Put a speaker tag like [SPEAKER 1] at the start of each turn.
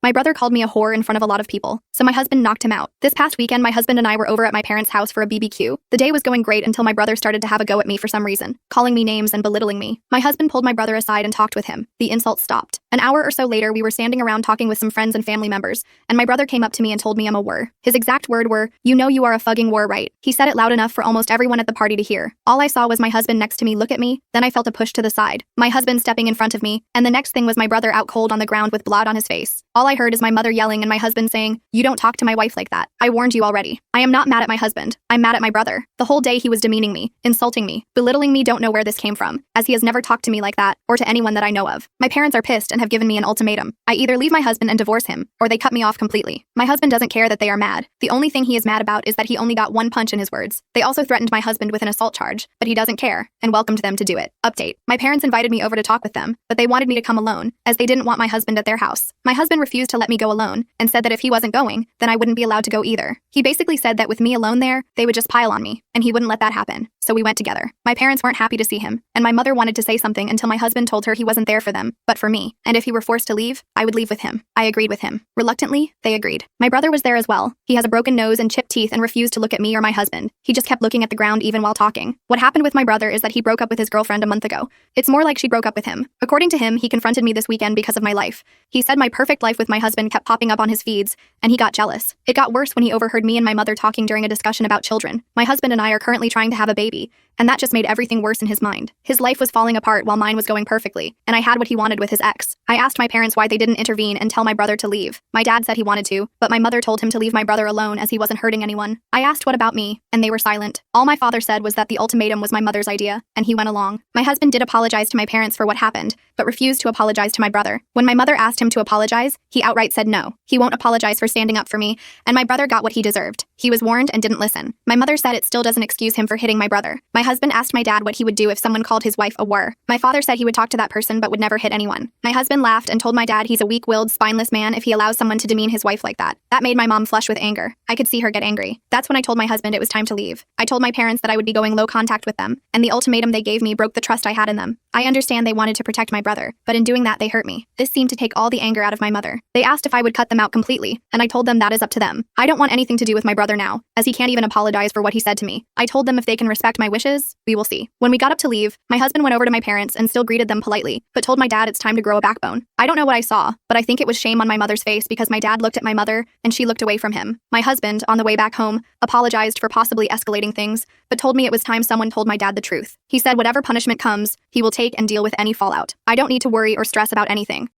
[SPEAKER 1] My brother called me a whore in front of a lot of people, so my husband knocked him out. This past weekend, my husband and I were over at my parents' house for a BBQ. The day was going great until my brother started to have a go at me for some reason, calling me names and belittling me. My husband pulled my brother aside and talked with him. The insults stopped. An hour or so later, we were standing around talking with some friends and family members, and my brother came up to me and told me I'm a whore. His exact word were, "You know you are a fucking whore, right?" He said it loud enough for almost everyone at the party to hear. All I saw was my husband next to me look at me, then I felt a push to the side. My husband stepping in front of me, and the next thing was my brother out cold on the ground with blood on his face. All I heard is my mother yelling and my husband saying, "You don't talk to my wife like that. I warned you already." I am not mad at my husband. I'm mad at my brother. The whole day he was demeaning me, insulting me, belittling me. Don't know where this came from, as he has never talked to me like that, or to anyone that I know of. My parents are pissed and have given me an ultimatum. I either leave my husband and divorce him, or they cut me off completely. My husband doesn't care that they are mad. The only thing he is mad about is that he only got one punch in his words. They also threatened my husband with an assault charge, but he doesn't care, and welcomed them to do it. Update. My parents invited me over to talk with them, but they wanted me to come alone, as they didn't want my husband at their house. My husband refused to let me go alone, and said that if he wasn't going, then I wouldn't be allowed to go either. He basically said that with me alone there, they would just pile on me, and he wouldn't let that happen. So we went together. My parents weren't happy to see him, and my mother wanted to say something until my husband told her he wasn't there for them, but for me, and if he were forced to leave, I would leave with him. I agreed with him. Reluctantly, they agreed. My brother was there as well. He has a broken nose and chipped teeth and refused to look at me or my husband. He just kept looking at the ground even while talking. What happened with my brother is that he broke up with his girlfriend a month ago. It's more like she broke up with him. According to him, he confronted me this weekend because of my life. He said my perfect life with my husband kept popping up on his feeds, and he got jealous. It got worse when he overheard me and my mother talking during a discussion about children. My husband and I are currently trying to have a baby, and that just made everything worse in his mind. His life was falling apart while mine was going perfectly, and I had what he wanted with his ex. I asked my parents why they didn't intervene and tell my brother to leave. My dad said he wanted to, but my mother told him to leave my brother alone as he wasn't hurting anyone. I asked what about me, and they were silent. All my father said was that the ultimatum was my mother's idea, and he went along. My husband did apologize to my parents for what happened, but refused to apologize to my brother. When my mother asked him to apologize, he outright said no. He won't apologize for standing up for me, and my brother got what he deserved. He was warned and didn't listen. My mother said it still doesn't excuse him for hitting my brother. My husband asked my dad what he would do if someone called his wife a whore. My father said he would talk to that person but would never hit anyone. My husband laughed and told my dad he's a weak-willed, spineless man if he allows someone to demean his wife like that. That made my mom flush with anger. I could see her get angry. That's when I told my husband it was time to leave. I told my parents that I would be going low contact with them, and the ultimatum they gave me broke the trust I had in them. I understand they wanted to protect my brother, but in doing that they hurt me. This seemed to take all the anger out of my mother. They asked if I would cut them out completely, and I told them that is up to them. I don't want anything to do with my brother now, as he can't even apologize for what he said to me. I told them if they can respect my wishes, we will see. When we got up to leave, my husband went over to my parents and still greeted them politely, but told my dad it's time to grow a backbone. I don't know what I saw, but I think it was shame on my mother's face because my dad looked at my mother and she looked away from him. My husband, on the way back home, apologized for possibly escalating things, but told me it was time someone told my dad the truth. He said whatever punishment comes, he will take and deal with any fallout. I don't need to worry or stress about anything.